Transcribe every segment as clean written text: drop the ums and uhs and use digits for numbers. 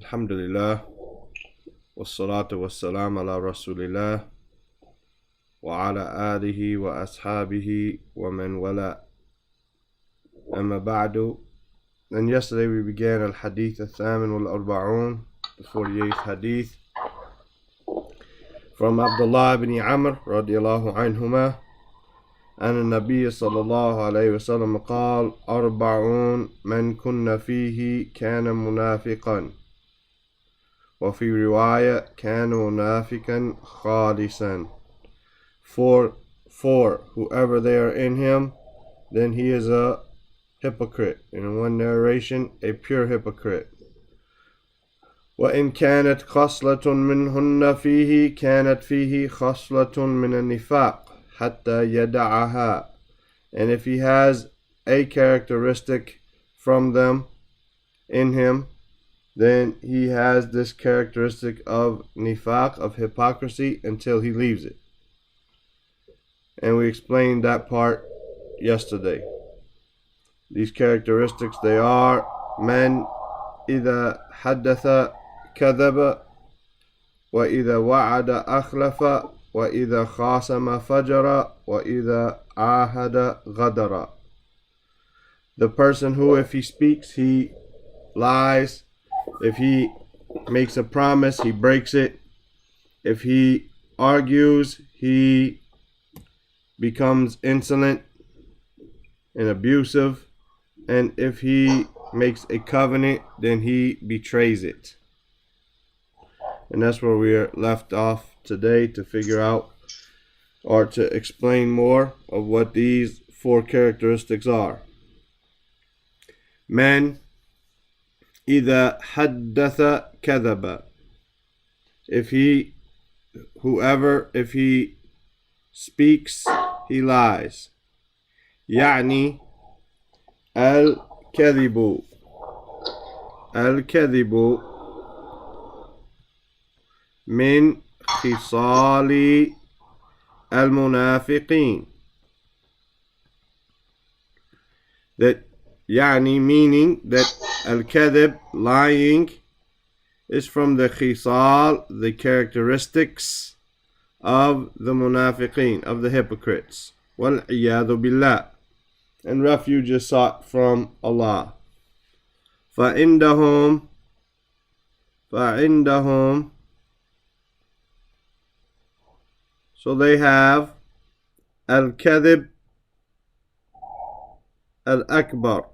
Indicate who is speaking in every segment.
Speaker 1: Alhamdulillah, wassalatu wassalam ala rasulillah, wa ala alihi wa ashabihi wa man wala. Amma ba'du. And yesterday we began al-Hadeeth al-Thamin wal-Arba'īn, the 48th Hadith, from Abdullah ibn Amr radiyallahu anhuma, أن النبي صلى الله عليه وسلم قال: أربعون من كن فيه كان منافقا، وفي رواية كان منافقا خالصا. For whoever they are in him, then he is a hypocrite. In one narration, a pure hypocrite. وإن كانت خصلة منهن فيه كانت فيه خصلة من النفاق حتى يدعها. And if he has a characteristic from them in him, then he has this characteristic of nifaq, of hypocrisy, until he leaves it. And we explained that part yesterday. These characteristics, they are: man إذا حدث كذب, وإذا وعد أخلف, وإذا خاصم فجر, وإذا عاهد غدر. The person who, if he speaks, he lies. If he makes a promise, he breaks it. If he argues, he becomes insolent and abusive. And if he makes a covenant, then he betrays it. And that's where we are left off today, to figure out or to explain more of what these four characteristics are. Man إذا حدث كذب. If he speaks, he lies. يعني الكذب من خصال المنافقين. That يعني, meaning that al-kadhib, lying, is from the khisal, the characteristics of the munafiqeen, of the hypocrites. Wal-iyadhu billah. And refuge is sought from Allah. فَعِندَهُمْ So they have al-kadhib al-akbar,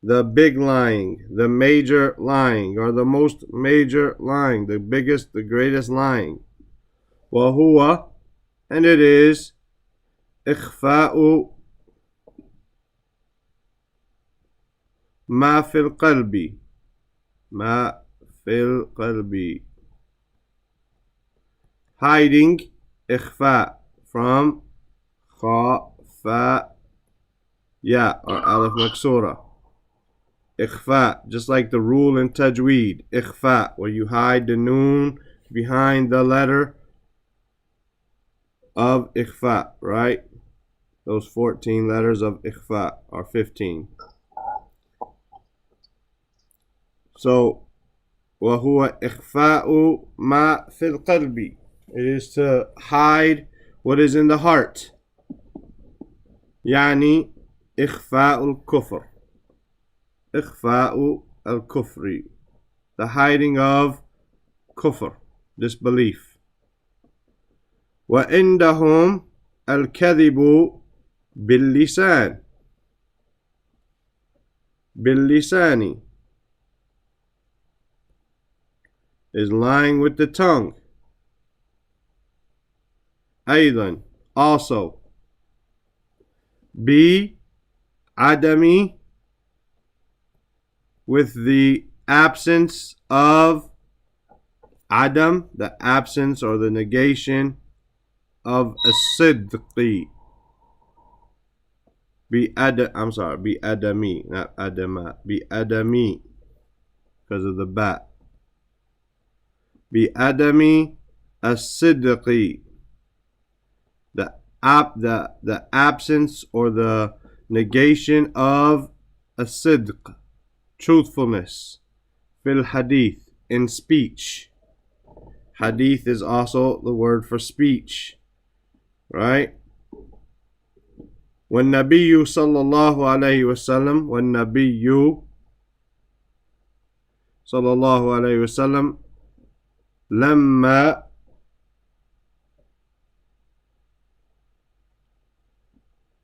Speaker 1: the big lying, the major lying, or the most major lying, the biggest, the greatest lying. وَهُوَ, and it is إخفاء ما في القلب, hiding, إخفاء, from خفاء ya, or alif maksura. Ikhfa, just like the rule in tajweed, ikhfa, where you hide the noon behind the letter of ikhfa, right? Those 14 letters of ikhfa, or 15. So, وَهُوَ إِخْفَاءُ مَا فِي الْقَلْبِ. It is to hide what is in the heart. يعني إخفاء الكفر. إخفاء الكفر, the hiding of kufr, disbelief. وعندهم الكذب باللسان is lying with the tongue. أيضا, also. بعدم, with the absence of adam, the absence or the negation of as-sidqi. Bi-adami, not adama. Bi-adami, because of the ba. Bi-adami as-sidqi, the absence or the negation of as-sidq, truthfulness, fil hadith, in speech. Hadith is also the word for speech, right? وَالنَّبِيُّ صَلَّى اللَّهُ عَلَيْهِ وَسَلَّمَ وَالنَّبِيُّ صلى الله عليه وسلم لما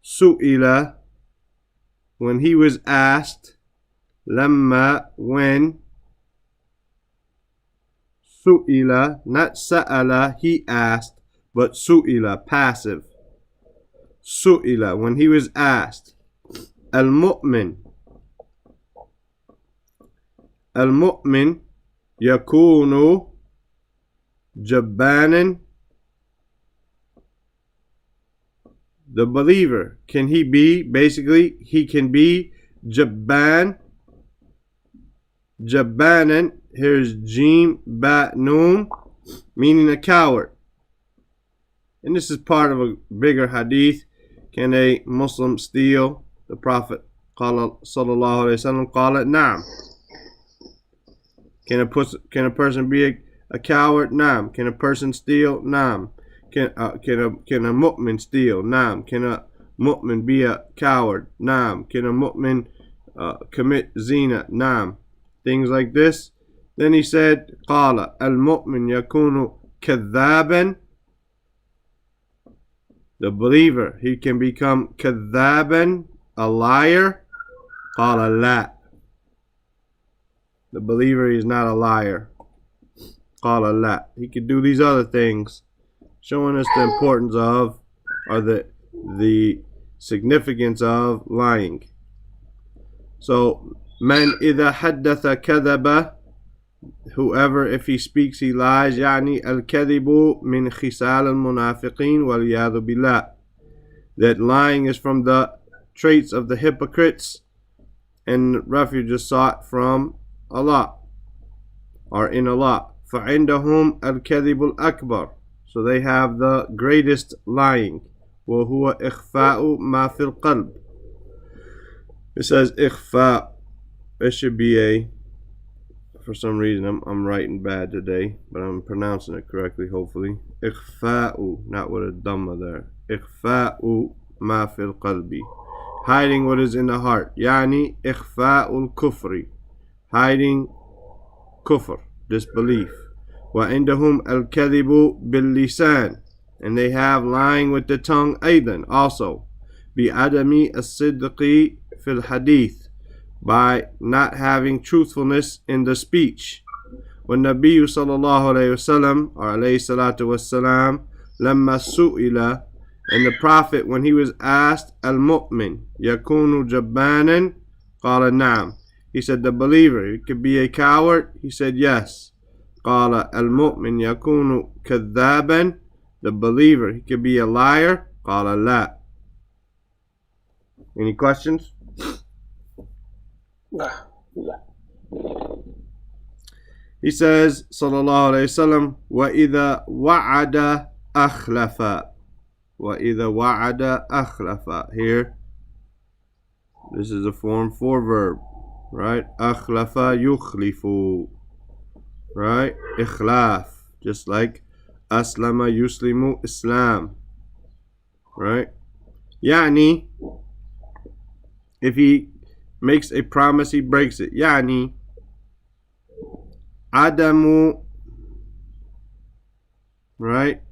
Speaker 1: سئل, when he was asked, لما, when, سئل, not سأل, he asked, but سئل, passive. سئل, when he was asked. المؤمن, المؤمن يكون جبانا, the believer, can he be, basically he can be jabban. Jabbanan, here's jim ba noon, meaning a coward. And this is part of a bigger hadith. Can a Muslim steal? The Prophet sallallahu alaihi wasallam called it na'am. Can a person be a coward? Naam. Can a person steal? Naam. Can a mu'min steal? Naam. Can a mu'min be a coward? Naam. Can a mu'min commit zina? Naam. Things like this. Then he said, قال المؤمن يكون كذابا. The believer, he can become كذابا, a liar. قال لا. The believer is not a liar. قال لا. He could do these other things, showing us the importance of, or the significance of lying. So, من إذا حدث كذب, whoever, if he speaks, he lies. يعني الكذب من خصال المنافقين والعياذ بالله. That lying is from the traits of the hypocrites, and refuge is sought from Allah, or in Allah. فعندهم الكذب الأكبر, so they have the greatest lying. وهو إخفاء ما في القلب. It says إخفاء. It should be a, for some reason I'm writing bad today, but I'm pronouncing it correctly, hopefully. إخفاء, not with a dhamma there. إخفاء ما في القلب, hiding what is in the heart. يعني إخفاء الكفر, hiding kufr, disbelief. وعندهم الكذب باللسان, and they have lying with the tongue أيضا also. بعدم الصدق في الحديث, by not having truthfulness in the speech. والنبي صلى الله عليه وسلم, or عليه الصلاة والسلام, لما سئل, and the Prophet, when he was asked, المؤمن يكون جبانا, قال نعم. He said, the believer, he could be a coward. He said, yes. قال المؤمن يكون كذابا, the believer, he could be a liar. قال لا. Any questions? He says, sallallahu alayhi wasallam, وَإِذَا وَعَدَ أَخْلَفَ. وَإِذَا وَعَدَ أَخْلَفَ. Here, this is a form 4 verb, right? أَخْلَفَ يُخْلِفُ, right? إخلاف, just like أسلم يسلم Islam, right? يعني, if he makes a promise, he breaks it. يعني عدم, right?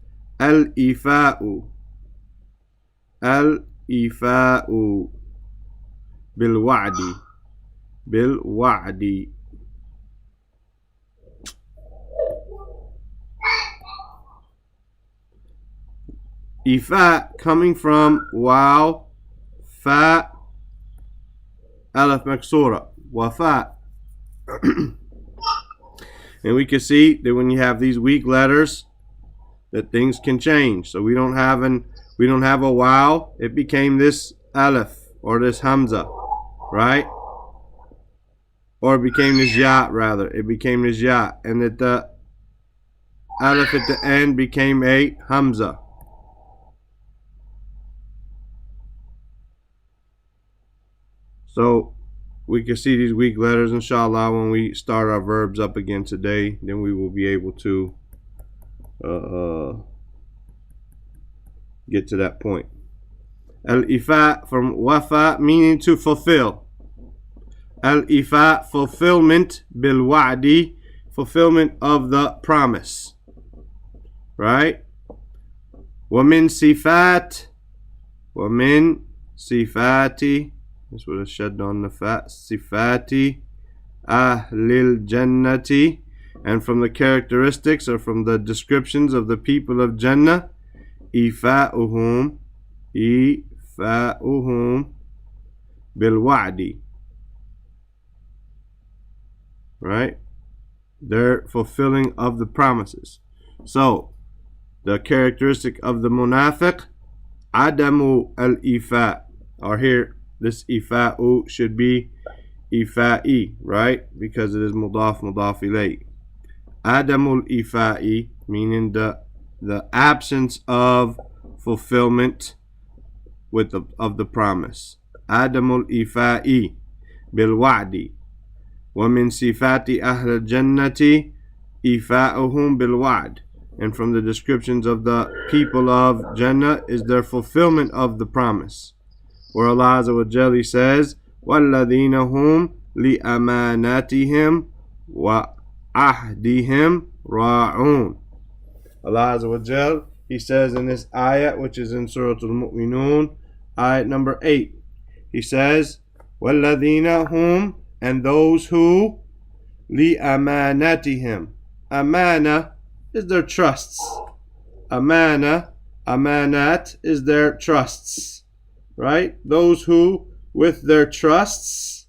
Speaker 1: الإفاء, الإفاء بالوعد, بالوعد. Ifa coming from waw, fa, alif maksura, wafa. And we can see that when you have these weak letters, that things can change. So we don't have a waw, it became this alif, or this hamza, right? Or it became this ya, rather. It became this ya, and that the alif at the end became a hamza. So we can see these weak letters, inshallah, when we start our verbs up again today. Then we will be able to get to that point. Al-ifa from wafa, meaning to fulfill. Al-ifa, fulfillment. Bil-wa'di, fulfillment of the promise. Right? وَمِن صِفَات, وَمِن صِفَاتِ, that's what it shed on the fat. Sifati ahlil jannati, and from the characteristics or from the descriptions of the people of Jannah, ifa'uhum bil wa'di. Right? They're fulfilling of the promises. So, the characteristic of the munafiq, adamu al-ifa, or here, this ifa'u should be ifa'i, right? Because it is mudaf ilay. Adamul ifa'i, meaning the absence of fulfillment of the promise. Adamul ifa'i bil wa'di. Wa min sifati ahl jannati ifa'uhum bil wa'd. And from the descriptions of the people of Jannah is their fulfillment of the promise. Where Allah Azza wa Jalla says, وَالَّذِينَ هُمْ لِأَمَانَاتِهِمْ وَعَهْدِهِمْ رَاعُونَ. Allah Azza wa Jalla, He says in this ayat, which is in Surah Al-Mu'minun, ayat number 8, He says, وَالَّذِينَ هُمْ, and those who, لِأَمَانَاتِهِمْ, amana is their trusts. Amana, amanat is their trusts. Right? Those who, with their trusts,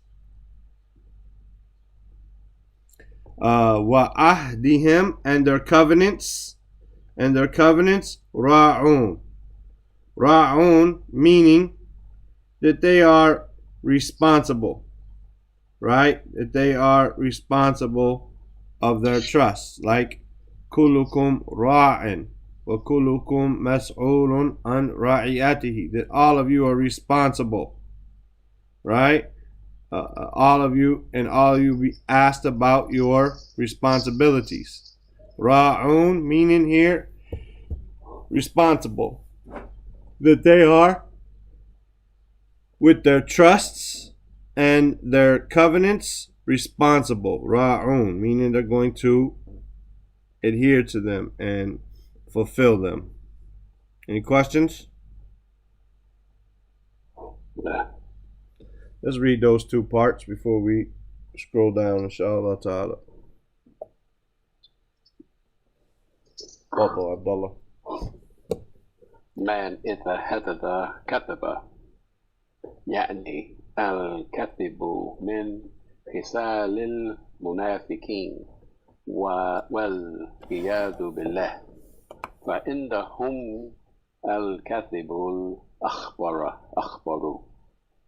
Speaker 1: وَعَهْدِهِمْ, and their covenants, ra'un. Ra'un, meaning that they are responsible. Right? That they are responsible of their trusts. Like, كُلُّكُمْ رَاعٍ وَكُلُّكُمْ مَسْعُولٌ عَنْ رَعِيَتِهِ, that all of you are responsible, right? All of you be asked about your responsibilities. Ra'un, meaning here, responsible. That they are, with their trusts and their covenants, responsible. Ra'un, meaning they're going to adhere to them and fulfill them. Any questions? Let's read those two parts before we scroll down, inshallah ta'ala. Abdullah.
Speaker 2: من إذا حدث كتب، يعني الكذب من خصال المنافقين والعياذ بالله. فعندهم الكذب الأخبر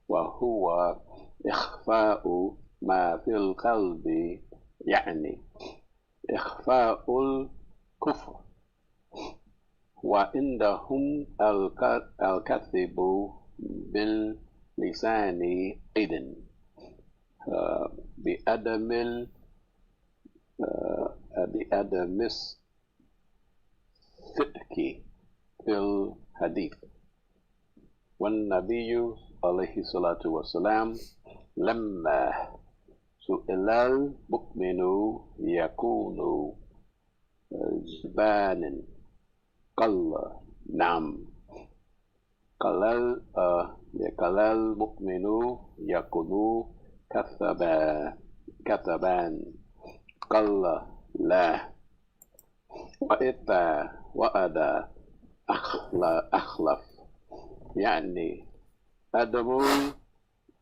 Speaker 2: وهو إخفاء ما في القلب، يعني إخفاء الكفر. وعندهم الكذب باللسان أيضا بعدم الصدق في الحديث. والنبي عليه الصلاة والسلام لما سئل المؤمن يكون جبانا قال نعم، قال المؤمن يكون كذبان قال لا، وإذا وعد أخلف، يعني عدم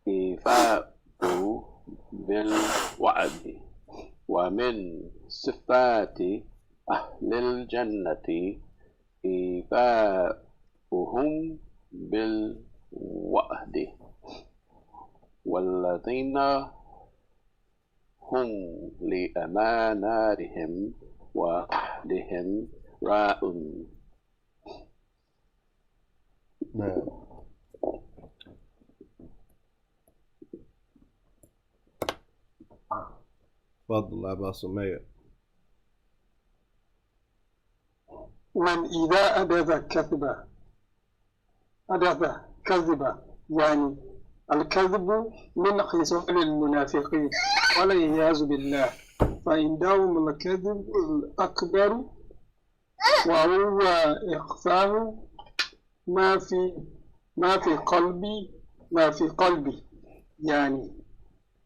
Speaker 2: الإيفاء بالوعد. ومن صفات أهل الجنة إيفاؤهم بالوعد، والذين هم لأماناتهم وعهدهم راعون.
Speaker 1: تفضل أبا سمية.
Speaker 3: من إذا حدث كذبا، يعني الكذب من خصال المنافقين والعياذ بالله، فعندهم الكذب الأكبر وهو إخفاء ما في قلبي، يعني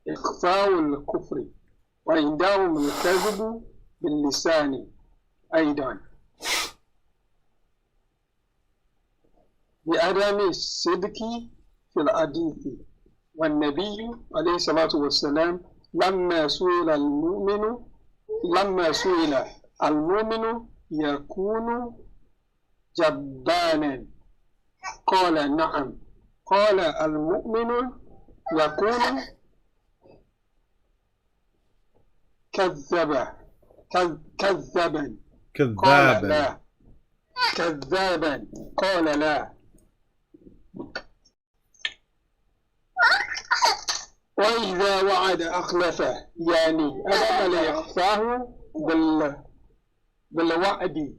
Speaker 3: إخفاء الكفر. وعندهم الكذب باللسان أيضا بعدم الصدق في الحديث. والنبي عليه الصلاة والسلام لما سئل المؤمن يكون جبانا قال نعم، قال المؤمن يكون كذابا قال لا، كذابا قال لا. وإذا وعد أخلف، يعني أدم الإخفاء بالوعد.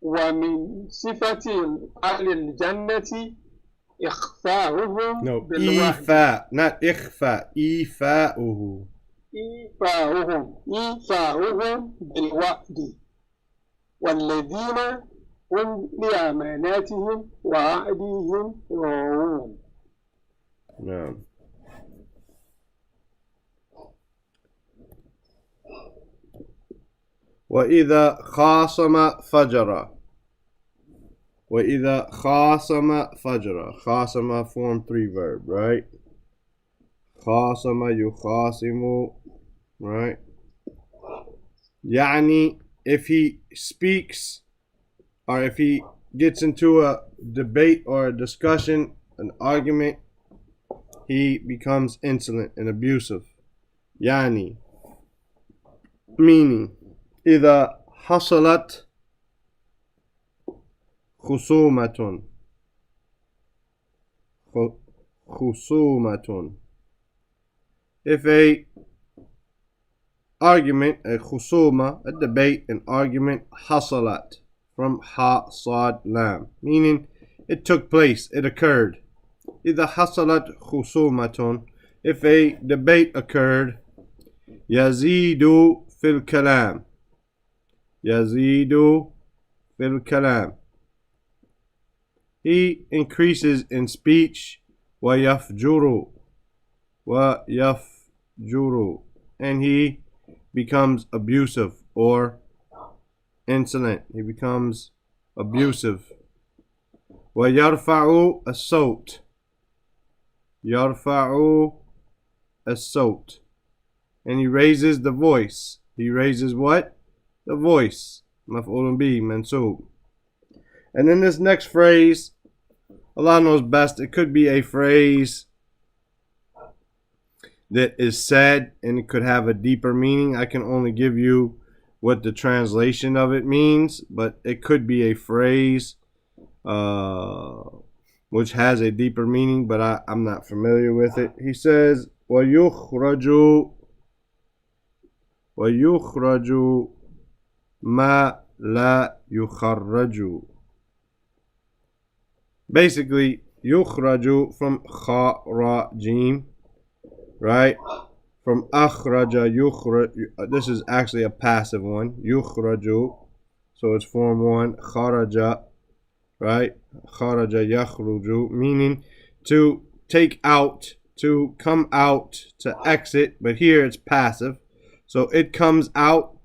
Speaker 3: ومن صفة أهل الجنة إخفاؤهم بالوعد.
Speaker 1: إيفاء not إخفاء، إيفاؤه.
Speaker 3: إيفاؤهم بالوعد. والذين هم لأماناتهم وعهدهم راعون.
Speaker 1: نعم. وإذا خاصم فجر. وإذا خاصم فجر. خاصم form 3 verb, right? خاصم يخاصم, right? يعني if he speaks or if he gets into a debate or a discussion, an argument, he becomes insolent and abusive. يعني meaning إذا حصلت خصومة if a argument, a khusuma, a debate, an argument, hasalat, from ha, sad, lam, meaning it took place, it occurred. إذا حصلت خصومة, if a debate occurred, يزيد في الكلام. يزيد في الكلام. He increases in speech. ويفجر. ويفجر. And he becomes abusive or insolent. He becomes abusive. ويرفع الصوت. يرفع الصوت. And he raises the voice. He raises what? The voice. مفعول به منصوب. And then this next phrase, Allah knows best. It could be a phrase that is said and it could have a deeper meaning. I can only give you what the translation of it means, but it could be a phrase which has a deeper meaning, but I'm not familiar with it. He says, وَيُخْرَجُ مَا لَا يُخَرَّجُ. Basically, يُخْرَجُ from kha, ra, jim, right? From akhraja, yukhraj. This is actually a passive one. Yukhraju. So it's form 1. Kharaja, right? Kharaja yakhruju, meaning to take out, to come out, to exit. But here it's passive. So it comes out.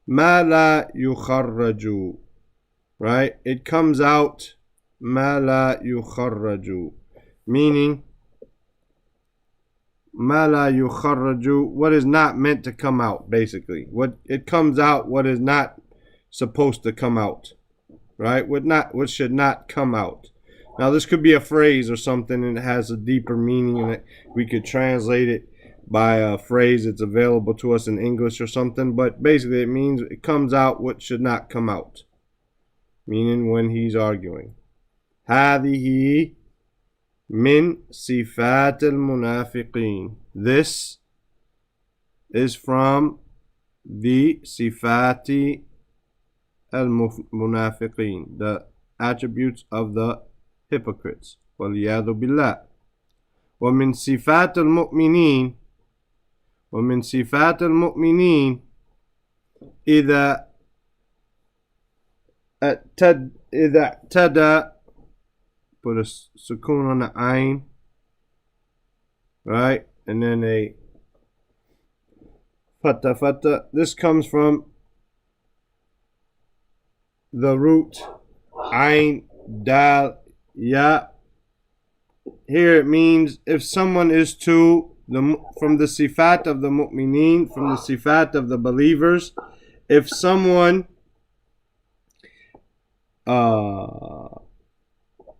Speaker 1: Ma la yukharraju, right? It comes out. Ma la yukharraju, meaning ma la yukharraju, what is not meant to come out, basically. What it comes out, what is not supposed to come out, right? What should not come out. Now this could be a phrase or something and it has a deeper meaning, and we could translate it by a phrase that's available to us in English or something, but basically it means it comes out what should not come out, meaning when he's arguing. هذه من صفات المنافقين. This is from the sifati al-munafiqeen, the attributes of the hypocrites. وَالْيَاذُ بِاللَّهِ. وَمِنْ صِفَاتِ الْمُؤْمِنِينَ وَمِنْ صِفَاتِ الْمُؤْمِنِينَ إِذَا اعتدى, put a sukoon on the ayn, right, and then a fatha. This comes from the root ayn dal ya. Here it means if someone is from the sifat of the mu'mineen, from the sifat of the believers, if someone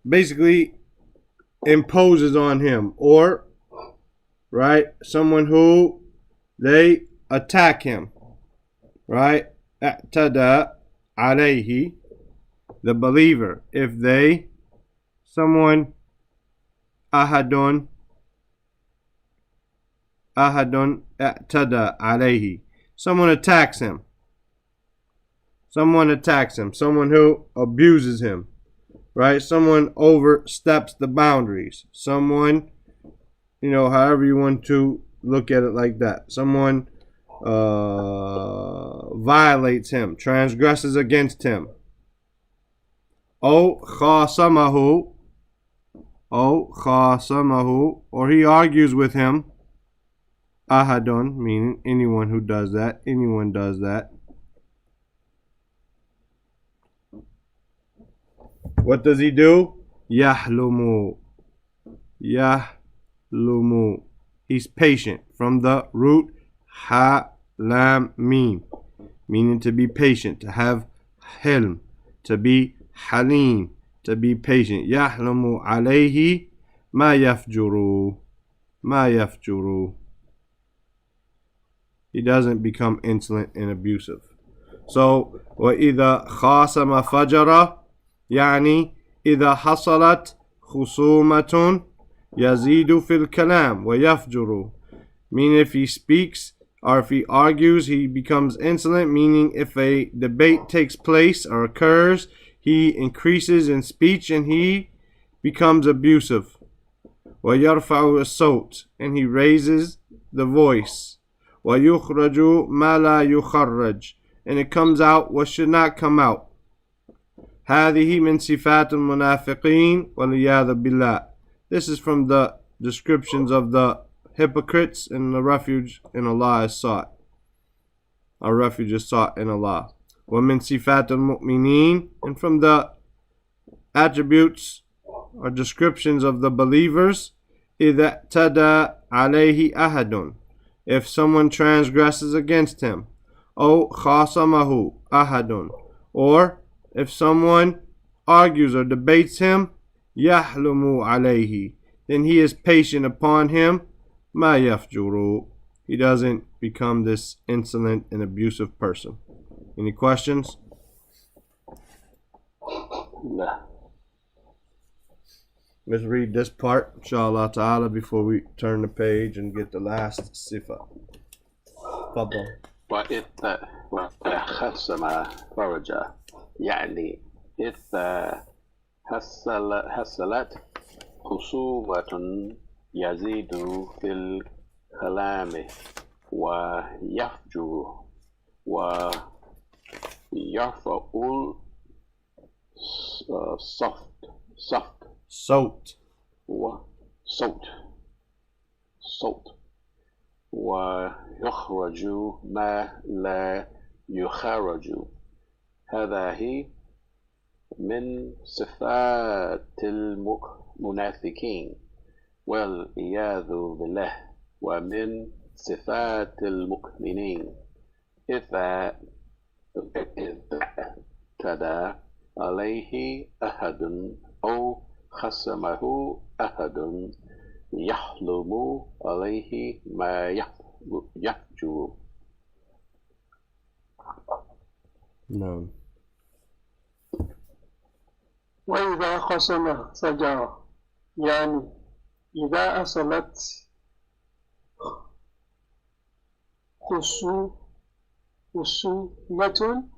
Speaker 1: basically imposes on him, or right, someone who they attack him, right, i'tada alayhi, the believer, if someone ahadun i'tada alayhi, someone attacks him, someone who abuses him, right, someone oversteps the boundaries, someone, however you want to look at it, like that, someone violates him, transgresses against him. Or khasamahu, or he argues with him. Ahadun, meaning anyone does that. What does he do? Yahlumu. He's patient. From the root ha-lam mim, meaning to be patient, to have hilm, to be halim, to be patient. Yahlumu alayhi ma yafjuru. He doesn't become insolent and abusive. So, وَإِذَا خَاصَمَ فَجَرَ, يعني إذا حصلت خصومة يزيد في الكلام ويفجر, meaning if he speaks or if he argues, he becomes insolent, meaning if a debate takes place or occurs, he increases in speech and he becomes abusive. وَيَرْفَعُ الصَّوْتِ, and he raises the voice. وَيُخْرَجُ مَا لَا يُخَرَّجُ, and it comes out what should not come out. هذه من صفات المنافقين والعياذ بالله. This is from the descriptions of the hypocrites, and the refuge in Allah is sought. Our refuge is sought in Allah. وَمِن صفات المؤمنين, and from the attributes or descriptions of the believers, إِذَا اعْتَدَى عَلَيْهِ أَحَدٌ, if someone transgresses against him. أو خاصمه أحد, or if someone argues or debates him. يحلم عليه, then he is patient upon him. ما يفجر, he doesn't become this insolent and abusive person. Any questions?
Speaker 2: No.
Speaker 1: Let's read this part, inshallah ta'ala, before we turn the page and get the last sifa. Fadal.
Speaker 2: وإذا خصم فرجا, يعني إذا حصلت خصومة يزيد في الكلام ويفجر ويرفع الصوت ويخرج ما لا يخرج. هذه من صفات المنافقين والعياذ بالله. ومن صفات المؤمنين إذا اعتدى عليه أحد أو خصمه أحد يحلم عليه ما يفجر.
Speaker 1: No.
Speaker 3: وإذا خصم فجر, يعني إذا أصلت خصومة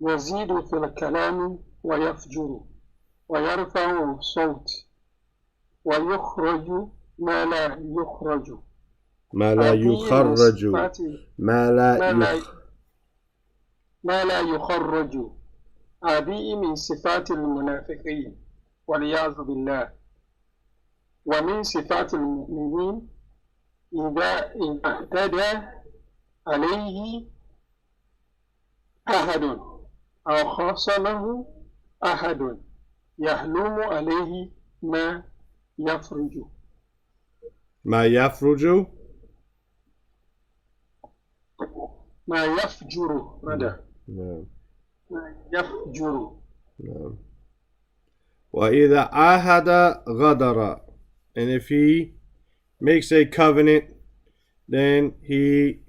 Speaker 3: يزيد في الكلام ويفجر ويرفع الصوت ويخرج ما لا يخرج.
Speaker 1: ما لا يخرج
Speaker 3: ما لا يخرج. هذه من صفات المنافقين والعياذ بالله. ومن صفات المؤمنين إذا اعتدى عليه أحد أو خاصمه أحد يحلم عليه ما يفرج.
Speaker 1: ما يفرج
Speaker 3: ما يفجر ماذا؟
Speaker 1: نعم.
Speaker 3: ما يفجر.
Speaker 1: نعم. وإذا عاهد غدر, and if he makes a covenant, then he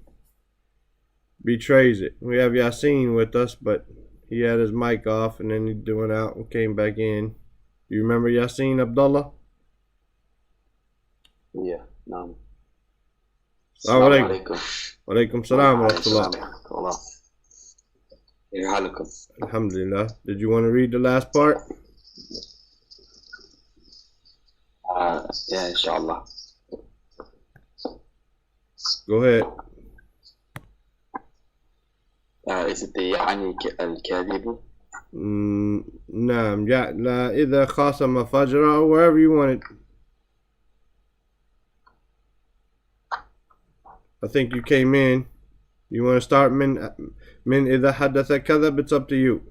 Speaker 1: betrays it. We have Yasin with us, but he had his mic off and then he went out and came back in. You remember Yasin, Abdullah?
Speaker 2: Yeah, no.
Speaker 1: Assalamu alaikum. Wa alaikum salam wa rahmatullah. Alhamdulillah. Did you want to read the last part?
Speaker 2: Yeah, inshallah.
Speaker 1: Go ahead.
Speaker 2: Is it the يعني الكاذب?
Speaker 1: نعم. لا إذا خاصم فجر, or wherever you want it. I think you came in. You want to start من إذا حدث كذب? It's up to you.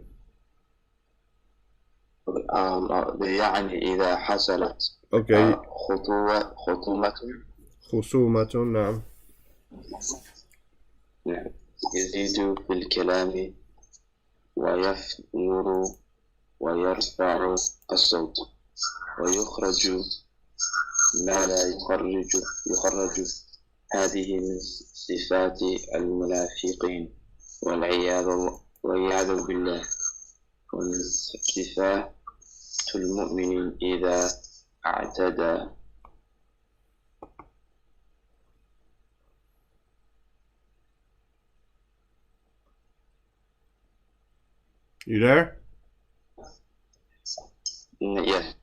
Speaker 2: يعني إذا حصلت
Speaker 1: Okay.
Speaker 2: خصومة
Speaker 1: نعم.
Speaker 2: يزيد في الكلام ويفجر ويرفع الصوت ويخرج ما لا يخرج. هذه من صفات المنافقين والعياذ بالله. ومن صفات المؤمنين إذا اعتدى
Speaker 1: You there?
Speaker 2: Yes.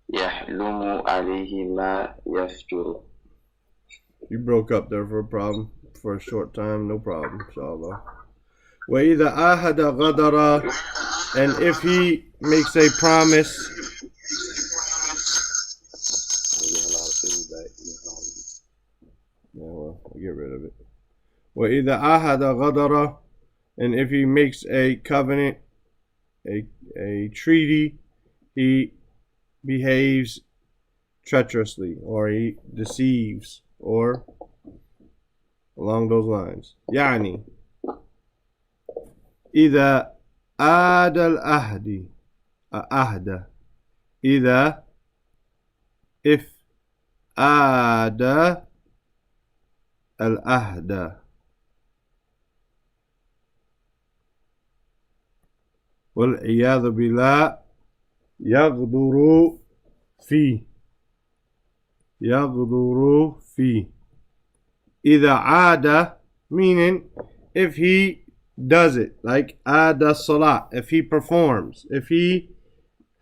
Speaker 2: يحلم عليه ما يفجر.
Speaker 1: You broke up there for a short time. No problem, inshallah. وَإِذَا أَهَدَ غَدَرَ, and if he makes a promise. Yeah, well, I'll get rid of it. وَإِذَا أَهَدَ غَدَرَ, and if he makes a covenant, a treaty, he behaves treacherously, or he deceives, or along those lines. يعني إذا آد الأهد أهد إذا if آد الأهد والعياذ بالله يغدر فيه إذا عاد, meaning if he does it, like ada salat, if he performs, if he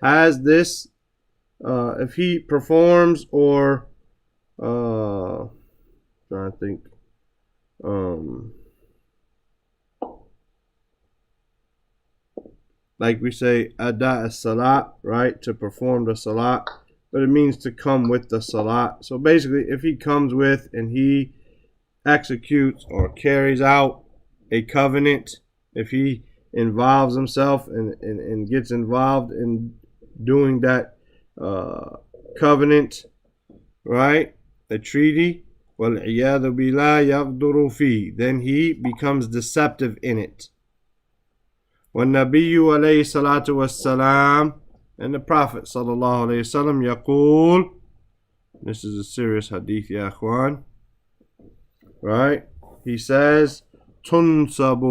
Speaker 1: has this, if he performs, or trying to think, like we say ada salat, right, to perform the salat, but it means to come with the salat. So basically, if he comes with and he executes or carries out a covenant, if he involves himself and gets involved in doing that covenant, right, a treaty, وَالْعِيَاذُ بِاللَّهِ يَغْدُرُ فِيهِ, then he becomes deceptive in it. وَالنَّبِيُّ عَلَيْهِ الصَّلَاةُ وَالسَّلَامُ, and the Prophet sallallahu alayhi wasallam, يقول, this is a serious hadith, ya akhwan, right, he says, تنصب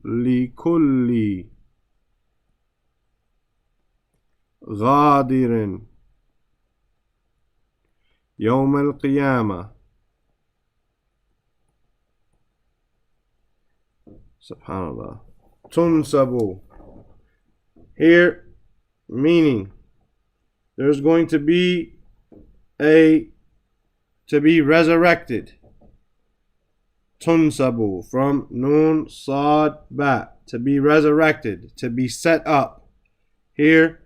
Speaker 1: لكل غادر يوم القيامة. Subhanallah. Tunsabu. Here, meaning there's going to be to be resurrected. Tunsabu from Nun Sad Ba, to be resurrected, to be set up. Here,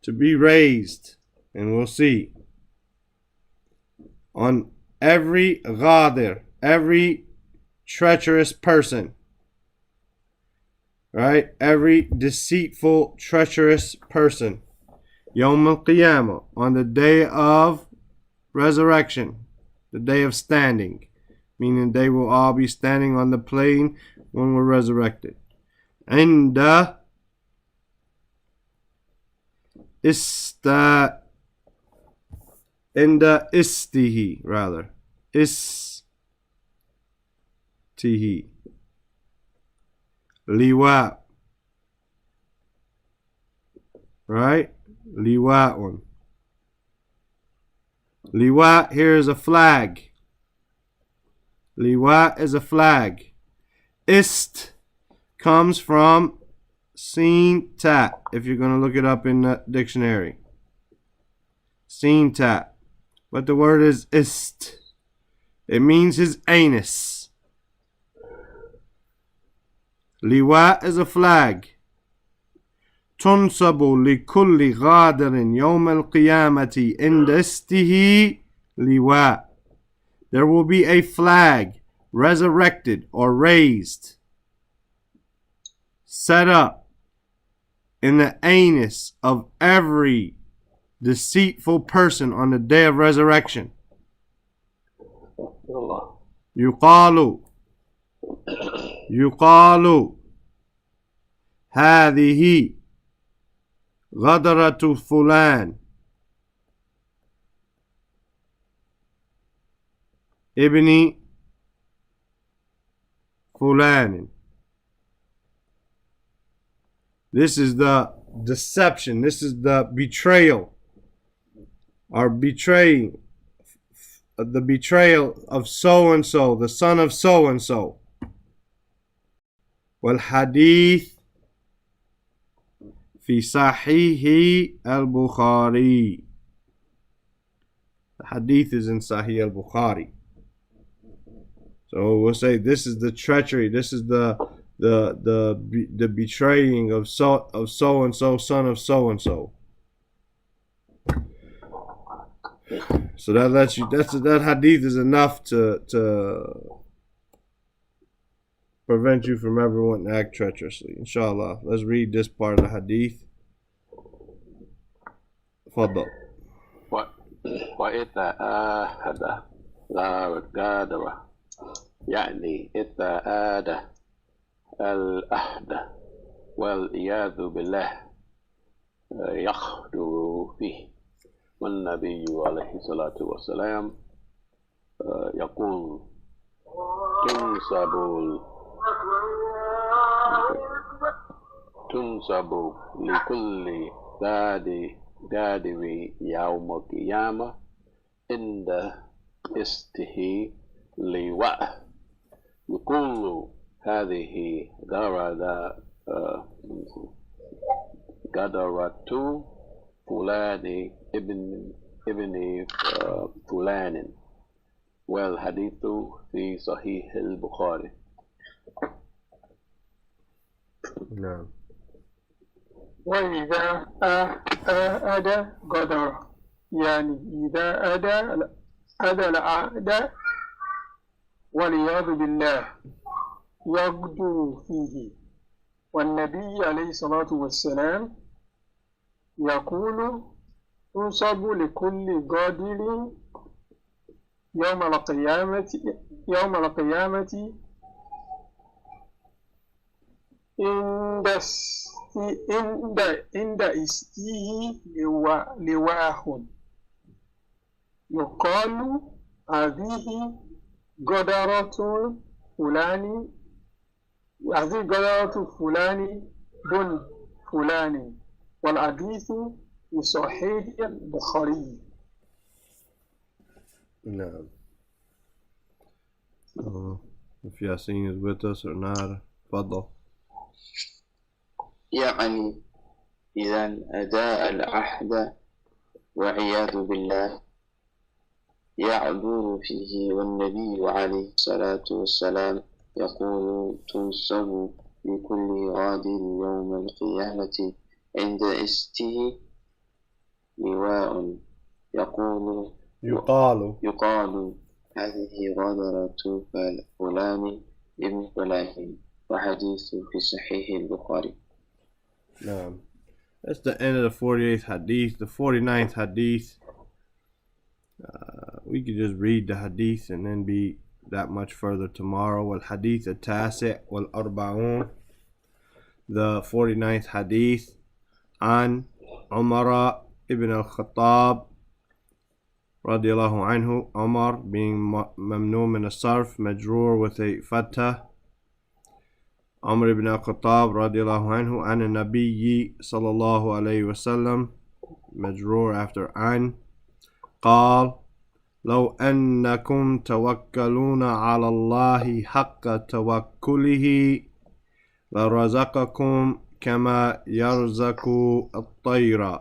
Speaker 1: to be raised, and we'll see. On every ghadir, every treacherous person, right? Every deceitful, treacherous person. Yawm al-Qiyamah, on the day of resurrection, the day of standing, meaning they will all be standing on the plain when we're resurrected. Inda istihi, rather. Istihi. Liwa. Right? Liwa'un. Liwa here is a flag. Liwa is a flag. Ist comes from Sin Ta, if you're going to look it up in the dictionary. Sin Ta. But the word is ist. It means his anus. Liwa is a flag. تنصب لكل غادر يوم القيامة عند استه لواء. There will be a flag resurrected or raised, set up in the anus of every deceitful person on the day of resurrection. يقال هذه غدرة فلان ابن فلان. This is the deception. This is the betrayal. Or betraying. The betrayal of so and so, the son of so and so. والحديث في صحيح البخاري. The hadith is in Sahih al-Bukhari. So we'll say this is the treachery. This is the betraying of so and so, son of so and so. So that lets you. That hadith is enough to prevent you from ever wanting to act treacherously. Inshallah. Let's read this part of the hadith. Fadal.
Speaker 2: وإذا آهد لا غادر يعني إذا آد الأهد والعياذ بالله يخدر فيه. والنبي عليه الصلاة والسلام يقول تنسب لكل غادر يوم القيامة عند استه لواء. يقول هذه غدرة فلان ابن فلان. والحديث في صحيح البخاري.
Speaker 1: نعم.
Speaker 3: وإذا أدى غدر يعني إذا أدى العهد والعياذ بالله يغدو فيه. والنبي عليه الصلاة والسلام يقول تنصب لكل غادر يوم القيامة عند استيه لواه. يقال هذه غدرة فلان بن فلان. والحديث في صحيح البخاري.
Speaker 1: No. If Yasin is with us or not, فضل.
Speaker 4: يعني إذا أداء العهد والعياذ بالله يعذر فيه، والنبي عليه الصلاة والسلام يقول تنصب لكل غادر يوم القيامة عند استه لواء يقال هذه غدرة فلان ابن فلان، وحديث في صحيح البخاري.
Speaker 1: That's the end of the 48th hadith. The 49th hadith, we could just read the hadith and then be that much further tomorrow. والحديث التاسع والأربعون. The 49th hadith عن عمر ibn al-Khattab رضي الله عنه. Umar being ممنوع من الصرف, مجرور with a fatha. عمر ibn al-Khattab رضي الله عنه عن النبي صلى الله عليه وسلم, مجرور after عن, قال لو أنكم توكلون على الله حق توكله لرزقكم كما يرزق الطير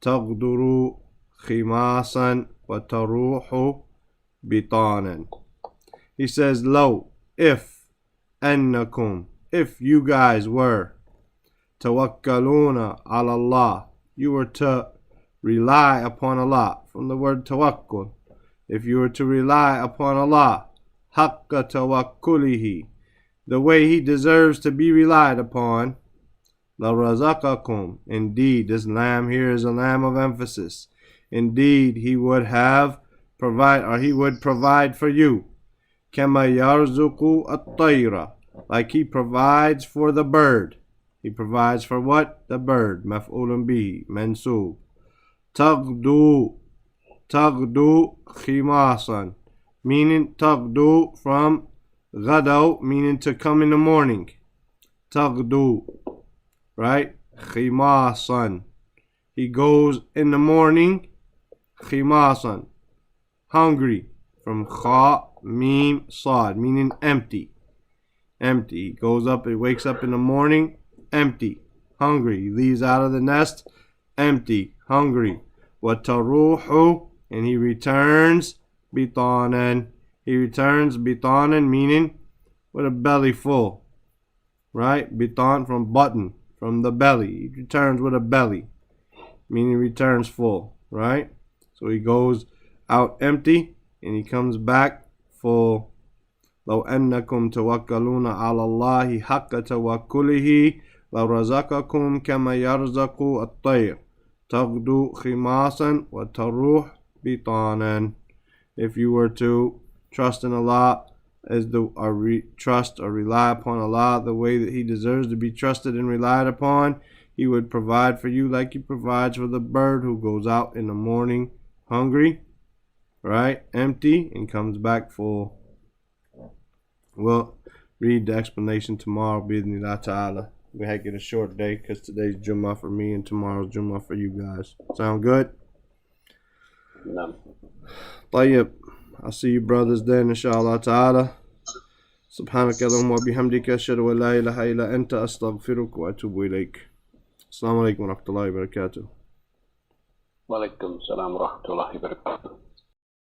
Speaker 1: تغدر خماصا وتروح بطانا. He says, لو, if, أنكم, if you guys were, توكلون على الله, you were to rely upon Allah, from the word tawakkul, if you were to rely upon Allah, حق توكله, the way He deserves to be relied upon, لَرَزَقَكُمْ, indeed, this lamb here is a lamb of emphasis, indeed He would have provide, or He would provide for you, كَمَا يَرْزُقُ الطَّيْرَ, like He provides for the bird. He provides for what? The bird. مفعول به, منصوب. تغدو خماصا, meaning تغدو from غدو, meaning to come in the morning. تغدو, right? خماصا, he goes in the morning. خماصا, hungry, from kha, mim, sad, meaning empty. Empty. He goes up, he wakes up in the morning empty, hungry. He leaves out of the nest empty, hungry. وَتَرُوحُ, and he returns bitanan. He returns bitanan, meaning with a belly full, right? Bitan from button, from the belly. He returns with a belly, meaning returns full, right? So he goes out empty and he comes back full. لو أنكم توكلون على الله حق توكله لرزقكم كما يرزق الطير تغدو خماصا وتروح بطانا. If you were to trust in Allah as trust or rely upon Allah the way that He deserves to be trusted and relied upon, He would provide for you like He provides for the bird who goes out in the morning hungry, right, empty, and comes back full. We'll read the explanation tomorrow, bi'idhnillah ta'ala. We had to get a short day because today's Jummah for me and tomorrow's Jummah for you guys. Sound good?
Speaker 2: No.
Speaker 1: طيب. I'll see you brothers then, inshallah ta'ala. سبحانك اللهم وبحمدك أشهد أن لا إله إلا أنت أستغفرك وأتوب إليك. السلام عليكم ورحمة الله وبركاته.
Speaker 2: وعليكم السلام ورحمة الله وبركاته.